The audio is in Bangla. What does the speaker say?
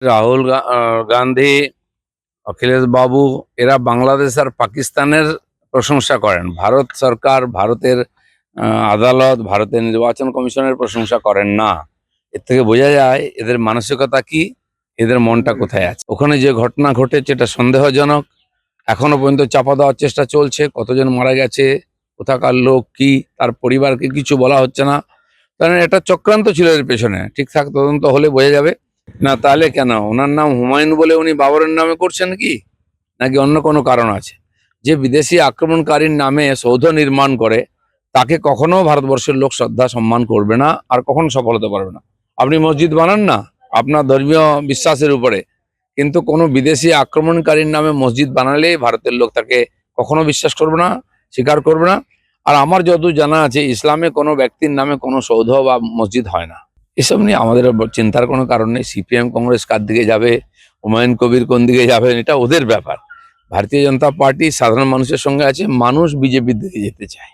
রাহুল গান্ধী, অখিলেশ বাবু এরা বাংলাদেশ আর পাকিস্তানের প্রশংসা করেন। ভারত সরকার, ভারতের আদালত, ভারতের নির্বাচন কমিশনের প্রশংসা করেন না। এর থেকে বোঝা যায় এদের মানসিকতা কি, এদের মনটা কোথায় আছে। ওখানে যে ঘটনা ঘটেছে এটা সন্দেহজনক। এখনো পর্যন্ত চাপা দেওয়ার চেষ্টা চলছে। কতজন মারা গেছে, কোথাকার লোক কি, তার পরিবারকে কিছু বলা হচ্ছে না। কারণ এটা চক্রান্ত ছিল এর পেছনে। ঠিকঠাক তদন্ত হলে বোঝা যাবে। না তাহলে কেন ওনার নাম হুমায়ুন বলে উনি বাবরের নামে করছেন কি, নাকি অন্য কোনো কারণ আছে? যে বিদেশি আক্রমণকারীর নামে সৌধ নির্মাণ করে তাকে কখনো ভারতবর্ষের লোক শ্রদ্ধা সম্মান করবে না, আর কখনো সফল হতে পারবে না। আপনি মসজিদ বানান না আপনার ধর্মীয় বিশ্বাসের উপরে, কিন্তু কোনো বিদেশি আক্রমণকারীর নামে মসজিদ বানালে ভারতের লোক তাকে কখনো বিশ্বাস করবে না, স্বীকার করবে না। আর আমার যতদূর জানা আছে ইসলামে কোনো ব্যক্তির নামে কোনো সৌধ বা মসজিদ হয় না। এসব নিয়ে আমাদের চিন্তার কোনো কারণ নেই। সিপিএম কংগ্রেস কার দিকে যাবে, হুমায়ুন কবির কোন দিকে যাবেন, এটা ওদের ব্যাপার। ভারতীয় জনতা পার্টি সাধারণ মানুষের সঙ্গে আছে, মানুষ বিজেপির দিকে যেতে চায়।